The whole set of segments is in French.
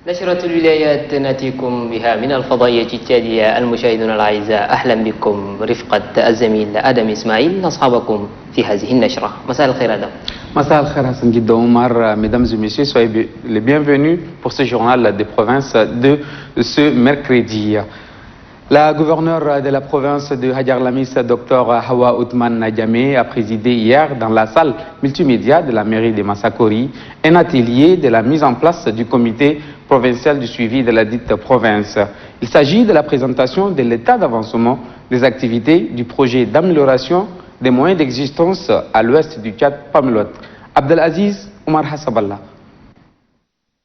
نشرة الولايات نأتيكم بها من الفضائية التالية. المشاهدون الأعزاء، أهلا بكم رفقة الزميل آدم إسماعيل أصحابكم في هذه النشرة. مساء الخير آدم. Massa al-Khair Guido Omar, mesdames et messieurs, soyez les bienvenus pour ce journal des provinces de ce mercredi. La gouverneure de la province de Hadjar Lamis, Dr Hawa Othman Nadjamé, a présidé hier dans la salle multimédia de la mairie de Massakori un atelier de la mise en place du comité provincial du suivi de la dite province. Il s'agit de la présentation de l'état d'avancement des activités du projet d'amélioration des moyens d'existence à l'ouest du Tchad, Pamelot. Abdelaziz Omar Hassaballah.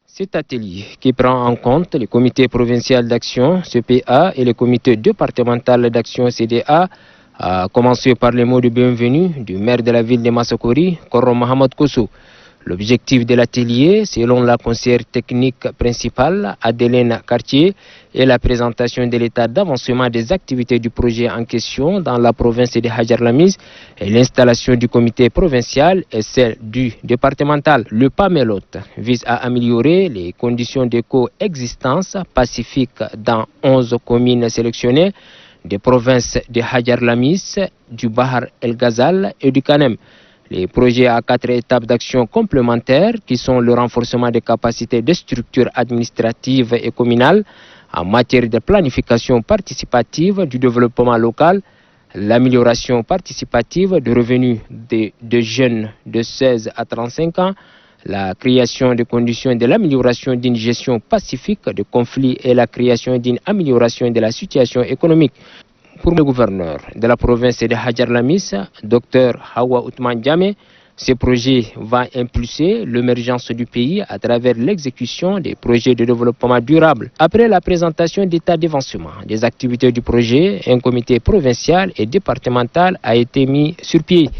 Cet atelier, qui prend en compte le comité provincial d'action, CPA, et le comité départemental d'action, CDA, a commencé par les mots de bienvenue du maire de la ville de Massakori, Koro Mohamed Kosso. L'objectif de l'atelier, selon la conseillère technique principale, Adelène Cartier, est la présentation de l'état d'avancement des activités du projet en question dans la province de Hadjar Lamis et l'installation du comité provincial et celle du départemental. Le PAMELOT vise à améliorer les conditions de coexistence pacifique dans 11 communes sélectionnées des provinces de Hadjar Lamis, du Bahar El Ghazal et du Kanem. Les projets à 4 étapes d'action complémentaires qui sont le renforcement des capacités des structures administratives et communales en matière de planification participative du développement local, l'amélioration participative de revenus des jeunes de 16 à 35 ans, la création de conditions de l'amélioration d'une gestion pacifique de conflits et la création d'une amélioration de la situation économique. Pour le gouverneur de la province de Hadjar Lamis, Dr Hawa Othman Nadjamé, ce projet va impulser l'émergence du pays à travers l'exécution des projets de développement durable. Après la présentation d'état d'avancement des activités du projet, un comité provincial et départemental a été mis sur pied.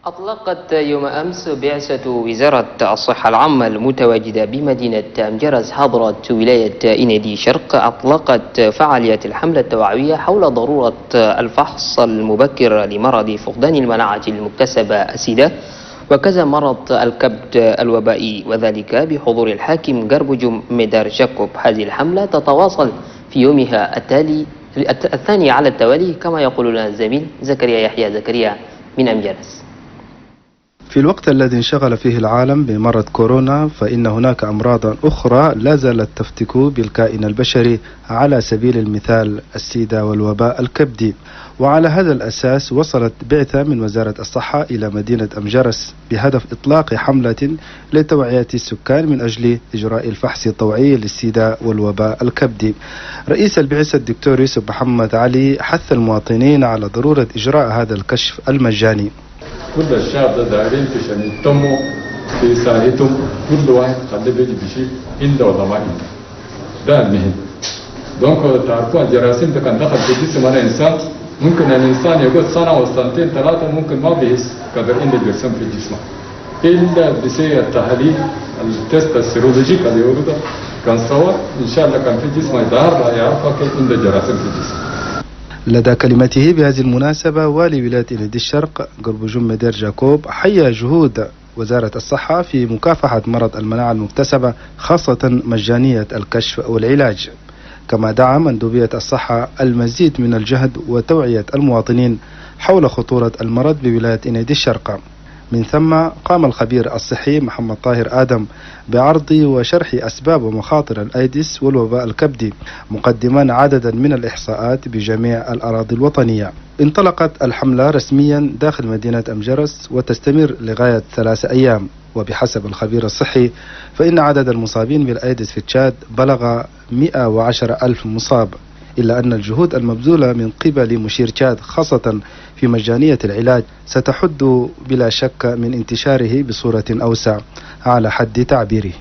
أطلقت يوم أمس بعثة وزارة الصحة العامة المتواجدة بمدينة أمجرس حضرة ولاية إنادي شرق أطلقت فعاليات الحملة التوعوية حول ضرورة الفحص المبكر لمرض فقدان المناعة المكتسبة السيدا وكذا مرض الكبد الوبائي، وذلك بحضور الحاكم قربجم ميدار جاكوب. هذه الحملة تتواصل في يومها الثاني على التوالي كما يقول لنا الزميل زكريا يحيى زكريا من أمجرس. في الوقت الذي انشغل فيه العالم بمرض كورونا، فإن هناك أمراض أخرى لا زالت تفتك بالكائن البشري، على سبيل المثال السيدا والوباء الكبدي. وعلى هذا الأساس وصلت بعثة من وزارة الصحة إلى مدينة أمجرس بهدف إطلاق حملة لتوعية السكان من أجل إجراء الفحص الطوعي للسيدا والوباء الكبدي. رئيس البعثة الدكتور يوسف محمد علي حث المواطنين على ضرورة إجراء هذا الكشف المجاني. كل الشعب ده دايرين عشان يهتموا بصحتهم، كل واحد خلي بالي بشيء عنده ولا ما عنده، ده المهم. دونك تعرفوا الجراثيم ده كان دخل في جسم الانسان، ممكن الانسان يقعد سنه وسنتين ثلاثه ممكن ما بيحس قدر ان الجسم في جسمه، الا بسبب التحاليل التست السيرولوجيك اللي يقولوا ده كان صور ان شاء الله كان في جسمه يظهر يعرف كيف عنده جراثيم في جسمه. لدى كلمته بهذه المناسبة، والي ولاية إنادي الشرق قربجم ميدار جاكوب حيا جهود وزارة الصحة في مكافحة مرض المناعة المكتسبة، خاصة مجانية الكشف والعلاج. كما دعا مندوبية الصحة المزيد من الجهد وتوعية المواطنين حول خطورة المرض بولاية إنادي الشرق. من ثم قام الخبير الصحي محمد طاهر آدم بعرض وشرح أسباب ومخاطر الأيدس والوباء الكبدي، مقدما عددا من الإحصاءات بجميع الأراضي الوطنية. انطلقت الحملة رسميا داخل مدينة أمجرس وتستمر لغاية 3 أيام، وبحسب الخبير الصحي فإن عدد المصابين بالأيدس في تشاد بلغ 110,000 مصاب، إلا أن الجهود المبذولة من قبل مشير تشاد خاصة في مجانية العلاج ستحد بلا شك من انتشاره بصورة أوسع على حد تعبيره.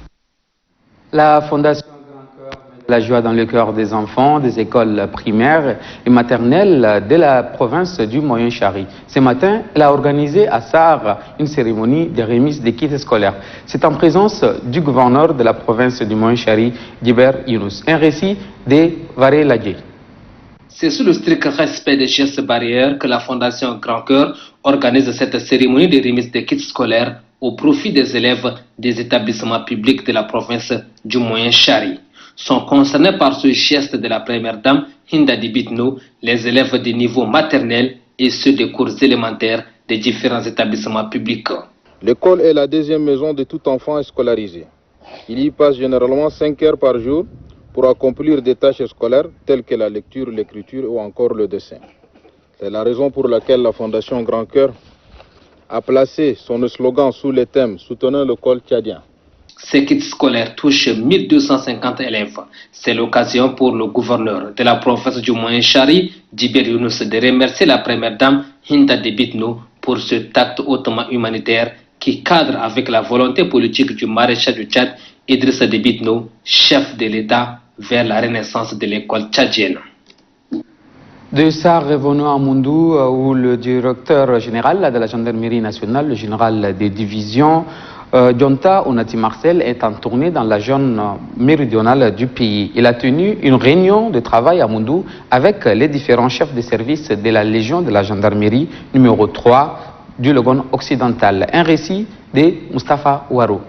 La Fondation Grand Cœur La joie dans le cœur des enfants des écoles primaires et maternelles de la province du Moyen-Chari. Ce matin, elle a organisé à Sar une cérémonie de remise des kits scolaires. C'est en présence du gouverneur de la province du Moyen-Chari, Djiber Younous. Un récit de Varé Ladjé. C'est sous le strict respect des gestes barrières que la Fondation Grand Cœur organise cette cérémonie de remise des kits scolaires au profit des élèves des établissements publics de la province du Moyen-Chari. Sont concernés par ce geste de la première dame, Hinda Dibitno, les élèves des niveaux maternels et ceux des cours élémentaires des différents établissements publics. L'école est la deuxième maison de tout enfant scolarisé. Il y passe généralement 5 heures par jour pour accomplir des tâches scolaires telles que la lecture, l'écriture ou encore le dessin. C'est la raison pour laquelle la Fondation Grand Cœur a placé son slogan sous le thème « Soutenons l'école tchadien ». Ces kits scolaires touchent 1250 élèves. C'est l'occasion pour le gouverneur de la province du Moyen-Chari, Djiber Younous, de remercier la première dame Hinda Dibitno pour cet acte hautement humanitaire qui cadre avec la volonté politique du maréchal du Tchad, Idrissa Dibitno, chef de l'État, vers la renaissance de l'école tchadienne. De ça, revenons à Moundou, où le directeur général de la gendarmerie nationale, le général des divisions, Djonta Onati Marcel, est en tournée dans la zone méridionale du pays. Il a tenu une réunion de travail à Moundou avec les différents chefs de service de la Légion de la gendarmerie numéro 3 du Logone occidental. Un récit de Mustapha Ouarou.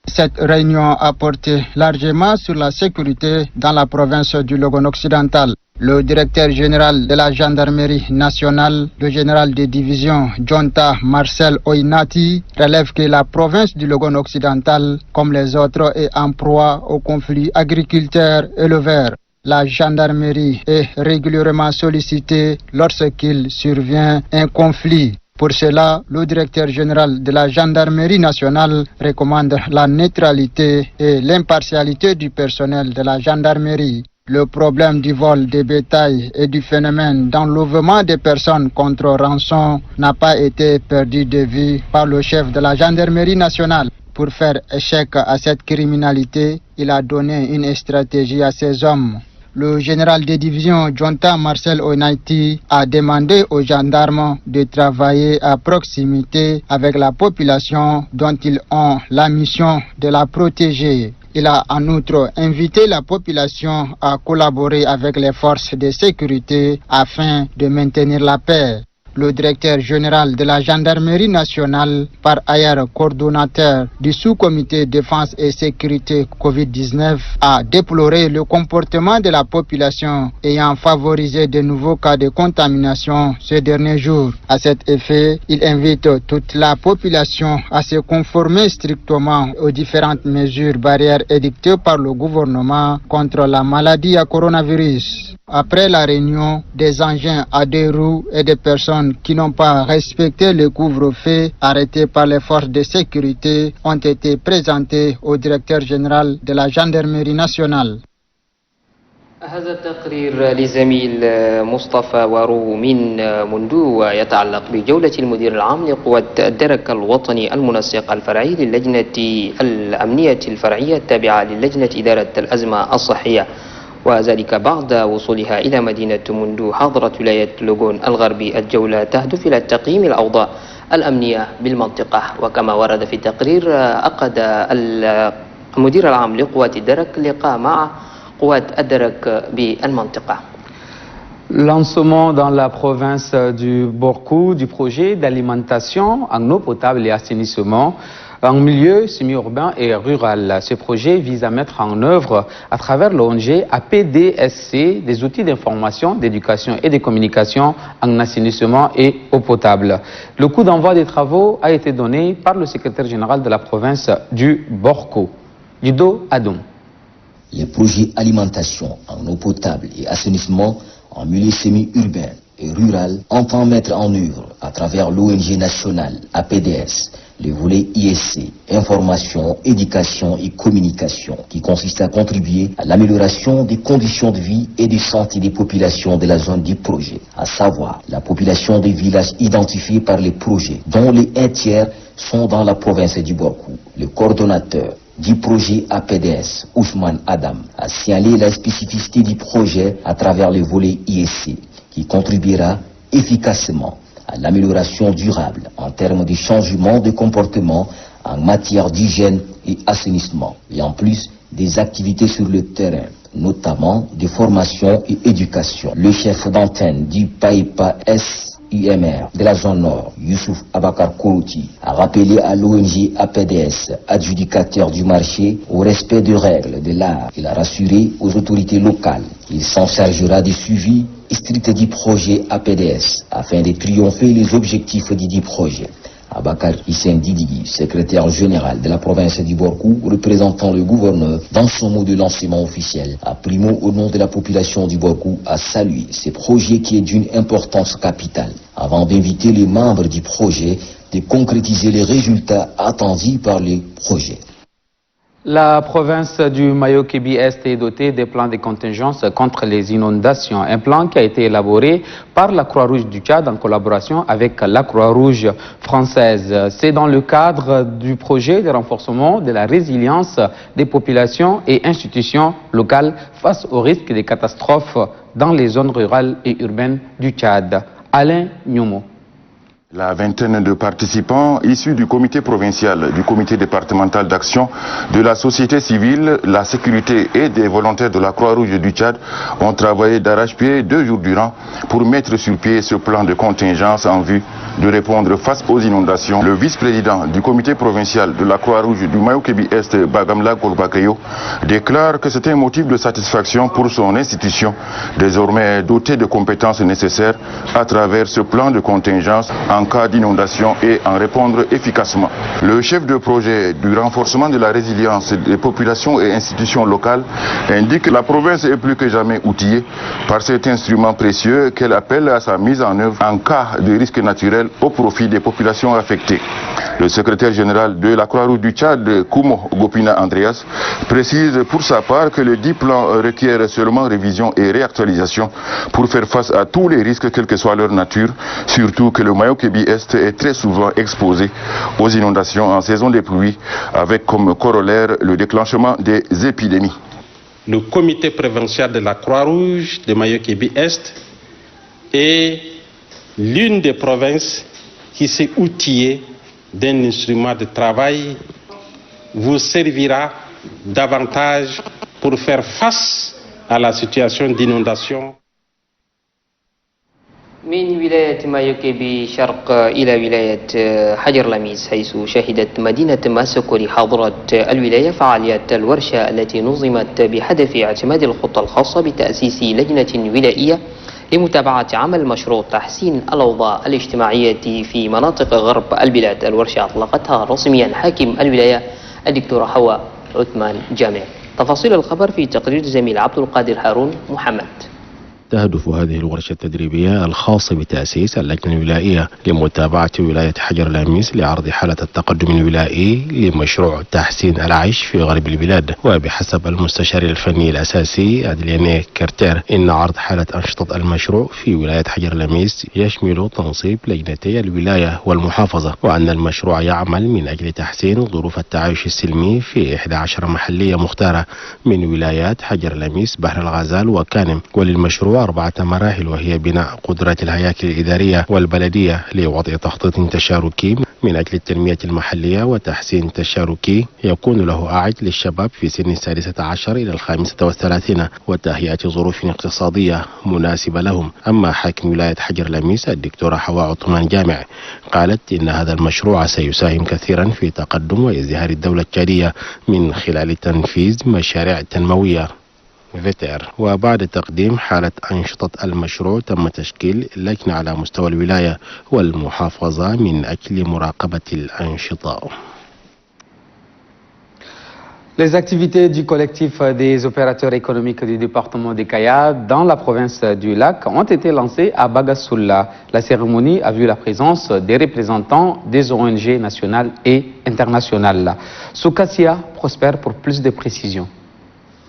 Cette réunion a porté largement sur la sécurité dans la province du Logone occidental. Le directeur général de la gendarmerie nationale, le général de division Djonta Marcel Oinati, relève que la province du Logone occidental, comme les autres, est en proie au conflit agriculteur-éleveur. La gendarmerie est régulièrement sollicitée lorsqu'il survient un conflit. Pour cela, le directeur général de la gendarmerie nationale recommande la neutralité et l'impartialité du personnel de la gendarmerie. Le problème du vol des bétails et du phénomène d'enlèvement des personnes contre rançon n'a pas été perdu de vue par le chef de la gendarmerie nationale. Pour faire échec à cette criminalité, il a donné une stratégie à ses hommes. Le général de division Djonta Marcel Oinaiti a demandé aux gendarmes de travailler à proximité avec la population dont ils ont la mission de la protéger. Il a en outre invité la population à collaborer avec les forces de sécurité afin de maintenir la paix. Le directeur général de la gendarmerie nationale, par ailleurs coordonnateur du sous-comité défense et sécurité Covid-19, a déploré le comportement de la population ayant favorisé de nouveaux cas de contamination ces derniers jours. À cet effet, il invite toute la population à se conformer strictement aux différentes mesures barrières édictées par le gouvernement contre la maladie à coronavirus. Après la réunion, des engins à 2 roues et des personnes qui n'ont pas respecté le couvre-feu arrêtés par les forces de sécurité ont été présentés au directeur général de la gendarmerie nationale. هذا التقرير لزميل مصطفى وارو من مندو ويتعلق بجولة المدير العام لقوات الدرك الوطني المنسق الفرعي للجنة الأمنية الفرعية التابعة للجنة إدارة الأزمة الصحية، وذلك بعد وصولها إلى مدينة مندو حاضرة ولاية لوغون الغربي. الجولة تهدف إلى تقييم الأوضاع الأمنية بالمنطقة. وكما ورد في التقرير، عقد المدير العام لقوات الدرك لقاء مع قوات الدرك بالمنطقة. Lancement dans la province du Borkou du projet d'alimentation en eau potable et assainissement en milieu semi-urbain et rural. Ce projet vise à mettre en œuvre à travers l'ONG APDSC des outils d'information, d'éducation et de communication en assainissement et eau potable. Le coup d'envoi des travaux a été donné par le secrétaire général de la province du Borkou, Yudo Adoum. Les projets alimentation en eau potable et assainissement en milieu semi-urbain et rural entend mettre en œuvre à travers l'ONG nationale APDS le volet ISC, information, éducation et communication, qui consiste à contribuer à l'amélioration des conditions de vie et de santé des populations de la zone du projet, à savoir la population des villages identifiés par les projets, dont les 1 tiers sont dans la province du Borkou. Le coordonnateur du projet APDS, Ousmane Adam, a signalé la spécificité du projet à travers le volet ISC, qui contribuera efficacement à l'amélioration durable en termes de changement de comportement en matière d'hygiène et assainissement, et en plus des activités sur le terrain, notamment de formation et éducation. Le chef d'antenne du PAIPA SUMR de la zone nord, Youssouf Abakar Kourouti, a rappelé à l'ONG APDS, adjudicateur du marché, au respect des règles de l'art. Il a rassuré aux autorités locales. Il s'en chargera du suivi strict du projet APDS afin de triompher les objectifs du projet. Abakar Hissène Didigi, secrétaire général de la province du Borkou, représentant le gouverneur dans son mot de lancement officiel, a pris mot au nom de la population du Borkou à saluer ce projet qui est d'une importance capitale, avant d'inviter les membres du projet de concrétiser les résultats attendus par le projet. La province du Mayo-Kébi-Est est dotée des plans de contingence contre les inondations. Un plan qui a été élaboré par la Croix-Rouge du Tchad en collaboration avec la Croix-Rouge française. C'est dans le cadre du projet de renforcement de la résilience des populations et institutions locales face au risque des catastrophes dans les zones rurales et urbaines du Tchad. Alain Nyomo. La vingtaine de participants issus du comité provincial, du comité départemental d'action, de la société civile, la sécurité et des volontaires de la Croix-Rouge du Tchad ont travaillé d'arrache-pied 2 jours durant pour mettre sur pied ce plan de contingence en vue de répondre face aux inondations. Le vice-président du comité provincial de la Croix-Rouge du Mayo-Kébi-Est, Bagamla Golbakrio, déclare que c'est un motif de satisfaction pour son institution, désormais dotée de compétences nécessaires à travers ce plan de contingence en cas d'inondation et en répondre efficacement. Le chef de projet du renforcement de la résilience des populations et institutions locales indique que la province est plus que jamais outillée par cet instrument précieux qu'elle appelle à sa mise en œuvre en cas de risque naturel au profit des populations affectées. Le secrétaire général de la Croix-Rouge du Tchad, Koumo Gopina Andreas, précise pour sa part que le dit plan requiert seulement révision et réactualisation pour faire face à tous les risques, quelle que soit leur nature, surtout que le Mayo-Kébi-Est est très souvent exposé aux inondations en saison des pluies, avec comme corollaire le déclenchement des épidémies. Le comité provincial de la Croix-Rouge de Mayo-Kébi-Est est l'une des provinces qui s'est outillée d'un instrument de travail vous servira davantage pour faire face à la situation d'inondation. من ولاية مايوكي بشرق إلى ولاية حجر لميس، حيث شهدت مدينة ماسكوري حاضرة الولاية فعاليات الورشة التي نظمت بهدف اعتماد الخطة الخاصة بتأسيس لجنة ولائية لمتابعة عمل مشروع تحسين الأوضاع الاجتماعية في مناطق غرب البلاد. الورشة أطلقتها رسميا حاكم الولاية الدكتورة حواء عثمان جامع. تفاصيل الخبر في تقرير زميل عبد القادر هارون محمد. تهدف هذه الورشة التدريبية الخاصة بتأسيس اللجنة الولائية لمتابعة ولاية حجر لاميس لعرض حالة التقدم الولائي لمشروع تحسين العيش في غرب البلاد. وبحسب المستشار الفني الأساسي أدلياني كارتير، إن عرض حالة أنشطة المشروع في ولاية حجر لاميس يشمل تنصيب لجنتي الولاية والمحافظة، وأن المشروع يعمل من أجل تحسين ظروف التعايش السلمي في 11 محلية مختارة من ولايات حجر لاميس، بحر الغزال وكانم. وللمشروع 4 مراحل، وهي بناء قدرات الهياكل الإدارية والبلدية لوضع تخطيط تشاركي من أجل التنمية المحلية وتحسين تشاركي يكون له أعد للشباب في سن 16 إلى 35، وتهيئة ظروف اقتصادية مناسبة لهم. أما حاكم ولاية حجر لاميس الدكتورة حواء عثمان جامع قالت إن هذا المشروع سيساهم كثيرا في تقدم وازدهار الدولة التشادية من خلال تنفيذ مشاريع تنموية فيتر. وبعد تقديم حالة أنشطة المشروع تم تشكيل لجنة على مستوى الولاية والمحافظة من أجل مراقبة الأنشطة. Les activités du collectif des opérateurs économiques du département de Kaya dans la province du Lac ont été lancées à Bagassoula. La cérémonie a vu la présence des représentants des ONG nationales et internationales. Soukassia prospère pour plus de précisions.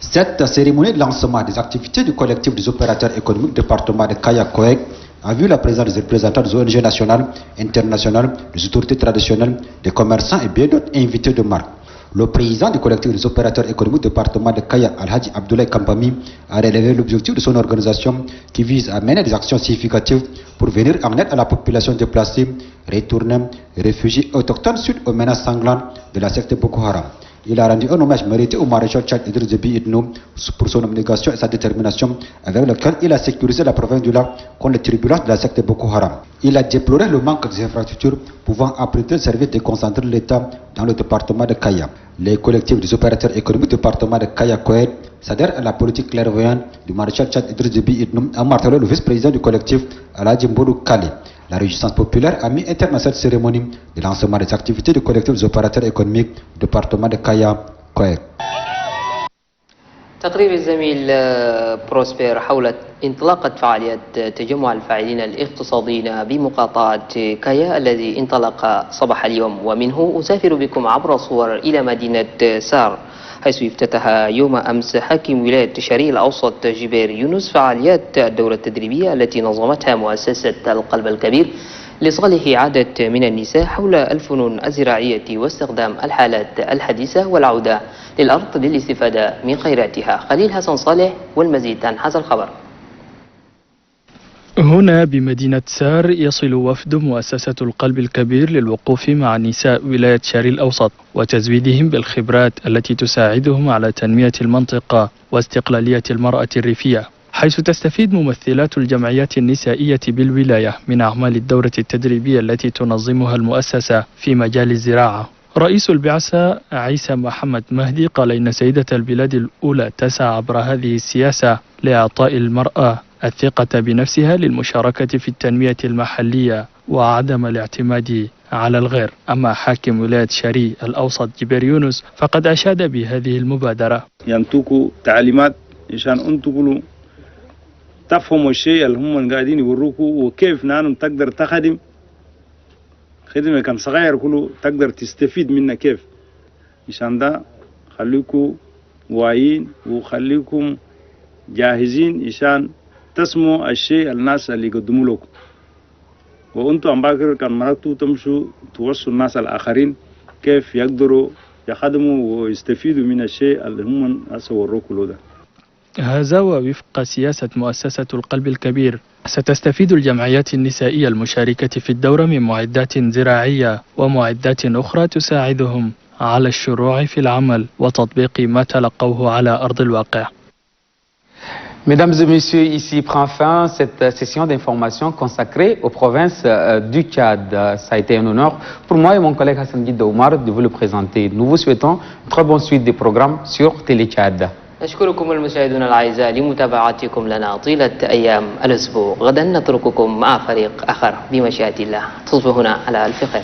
Cette cérémonie de lancement des activités du collectif des opérateurs économiques du département de Kaya-Koek a vu la présence des représentants des ONG nationales, internationales, des autorités traditionnelles, des commerçants et bien d'autres invités de marque. Le président du collectif des opérateurs économiques du département de Kaya, Al-Hadji Abdoulaye Kampami, a relevé l'objectif de son organisation qui vise à mener des actions significatives pour venir en aide à la population déplacée, retournée, réfugiés autochtones suite aux menaces sanglantes de la secte Boko Haram. Il a rendu un hommage mérité au maréchal Tchad Idriss Déby Itno pour son abnégation et sa détermination avec laquelle il a sécurisé la province du lac contre les turbulences de la secte Boko Haram. Il a déploré le manque des infrastructures pouvant abriter le service déconcentré de l'État dans le département de Kaya. Les collectifs des opérateurs économiques du département de Kaya Koet s'adhèrent à la politique clairvoyante du maréchal Tchad Idriss Déby Itno, a martelé le vice-président du collectif Aladji Mbodou Kali. La résistance populaire a mis un terme à cette cérémonie de lancement des activités du collectif des opérateurs économiques du département de Kaya Koek. تقرير الزميل بروسبير حول انطلاقة فعاليات تجمع الفاعلين الاقتصاديين بمقاطعة كايا الذي انطلق صباح اليوم، ومنه أسافر بكم عبر صور إلى مدينة سار حيث افتتح يوم أمس حاكم ولاية الشرق الأوسط جبير يونس فعاليات الدورة التدريبية التي نظمتها مؤسسة القلب الكبير لصالح عدد من النساء حول الفنون الزراعية واستخدام الحالات الحديثة والعودة للأرض للاستفادة من خيراتها. خليل حسن صالح والمزيد عن هذا الخبر. هنا بمدينة سار يصل وفد مؤسسة القلب الكبير للوقوف مع نساء ولاية شرق الأوسط وتزويدهم بالخبرات التي تساعدهم على تنمية المنطقة واستقلالية المرأة الريفية، حيث تستفيد ممثلات الجمعيات النسائية بالولاية من أعمال الدورة التدريبية التي تنظمها المؤسسة في مجال الزراعة. رئيس البعثة عيسى محمد مهدي قال إن سيدة البلاد الأولى تسعى عبر هذه السياسة لإعطاء المرأة الثقة بنفسها للمشاركة في التنمية المحلية وعدم الاعتماد على الغير. أما حاكم ولاية شرق الأوسط جبير يونس فقد أشاد بهذه المبادرة. ينتوكوا تعليمات عشان أنتوا تفهموا الشيء اللي هم قاعدين يوروكوا وكيف نانم تقدر تخدم خدمة كان صغير كله تقدر تستفيد منه كيف. عشان ده خليكوا واعيين وخليكم جاهزين عشان تسمعوا الشيء الناس اللي يقدموا لكم، وانتوا عم باكر كان مراتوا تمشوا توصلوا الناس الآخرين كيف يقدروا يخدموا ويستفيدوا من الشيء اللي هم وروكوا له ده. هذا ووفق سياسة مؤسسة القلب الكبير ستستفيد الجمعيات النسائية المشاركة في الدورة من معدات زراعية ومعدات أخرى تساعدهم على الشروع في العمل وتطبيق ما تلقوه على أرض الواقع. Mesdames et messieurs, ici prend fin cette session d'information consacrée aux provinces du Tchad. Ça a été un honneur pour moi et mon collègue Hassan Guida Oumar de vous le présenter. Nous vous souhaitons une très bonne suite des programmes sur Télé Tchad. أشكركم المشاهدون الأعزاء لمتابعتكم لنا طيلة أيام الأسبوع. غدا نترككم مع فريق آخر بمشيئة الله. تصبحون على ألف خير.